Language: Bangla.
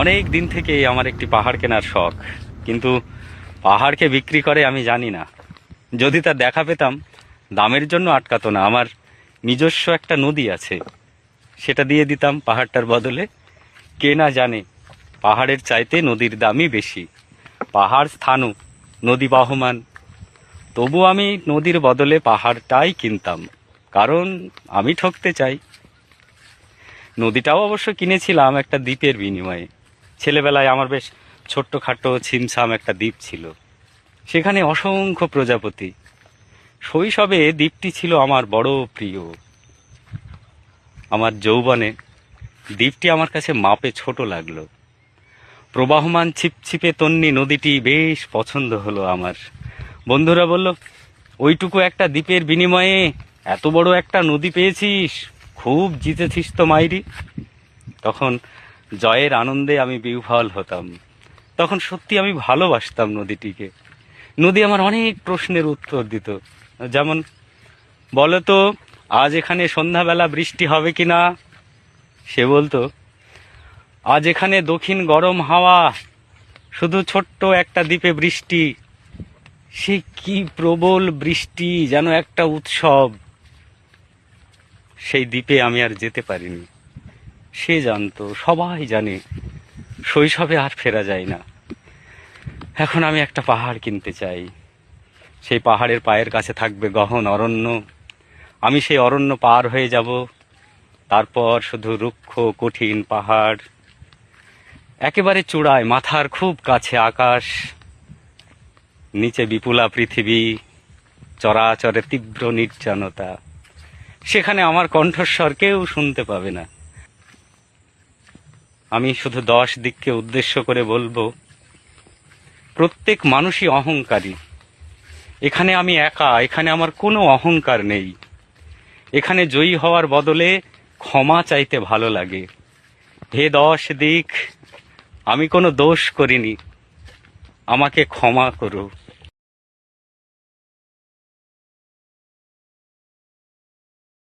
অনেক দিন থেকেই আমার একটি পাহাড় কেনার শখ, কিন্তু পাহাড়কে বিক্রি করে আমি জানি না। যদি তার দেখা পেতাম, দামের জন্য আটকাতো না। আমার নিজস্ব একটা নদী আছে, সেটা দিয়ে দিতাম পাহাড়টার বদলে। কে না জানে পাহাড়ের চাইতে নদীর দামই বেশি। পাহাড় স্থাণু, নদী বহমান, তবু আমি নদীর বদলে পাহাড়টাই কিনতাম, কারণ আমি ঠকতে চাই। নদীটাও অবশ্য কিনেছিলাম একটা দ্বীপের বিনিময়ে। ছেলেবেলায় আমার বেশ ছোট্টখাটো ছিমছাম একটা দ্বীপ ছিল, সেখানে অসংখ্য প্রজাপতি। শৈশবে দ্বীপটি ছিল আমার বড় প্রিয়। আমার যৌবনে দ্বীপটি আমার কাছে মাপে ছোট লাগলো। প্রবাহমান ছিপছিপে তন্নি নদীটি বেশ পছন্দ হলো আমার। বন্ধুরা বলল, ওইটুকু একটা দ্বীপের বিনিময়ে এত বড় একটা নদী পেয়েছিস, খুব জিতেছিস তো মাইরি। তখন জয়ের আনন্দে আমি বিহ্বল হতাম। তখন সত্যি আমি ভালোবাসতাম নদীটিকে। নদী আমার অনেক প্রশ্নের উত্তর দিত, যেমন, বলো তো আজ এখানে সন্ধ্যাবেলা বৃষ্টি হবে কিনা। সে বলতো, আজ এখানে দক্ষিণ গরম হাওয়া, শুধু ছোট্ট একটা দ্বীপে বৃষ্টি। সে কি প্রবল বৃষ্টি, যেন একটা উৎসব। সেই দ্বীপে আমি আর যেতে পারিনি। সে জানতো, সবাই জানে, শৈশবে আর ফেরা যায় না। এখন আমি একটা পাহাড় কিনতে চাই। সেই পাহাড়ের পায়ের কাছে থাকবে গহন অরণ্য। আমি সেই অরণ্য পার হয়ে যাব, তারপর শুধু রুক্ষ কঠিন পাহাড়। একেবারে চূড়ায়, মাথার খুব কাছে আকাশ, নিচে বিপুলা পৃথিবী, চরাচরে তীব্র নির্জনতা। সেখানে আমার কণ্ঠস্বর কেউ শুনতে পাবে না। আমি শুধু 10 দিককে উদ্দেশ্য করে বলবো, প্রত্যেক মানুষই অহংকারী। এখানে আমি একা, এখানে আমার কোনো অহংকার নেই। এখানে জয়ী হওয়ার বদলে ক্ষমা চাইতে ভালো লাগে। হে 10 দিক, আমি কোনো দোষ করিনি, আমাকে ক্ষমা করো।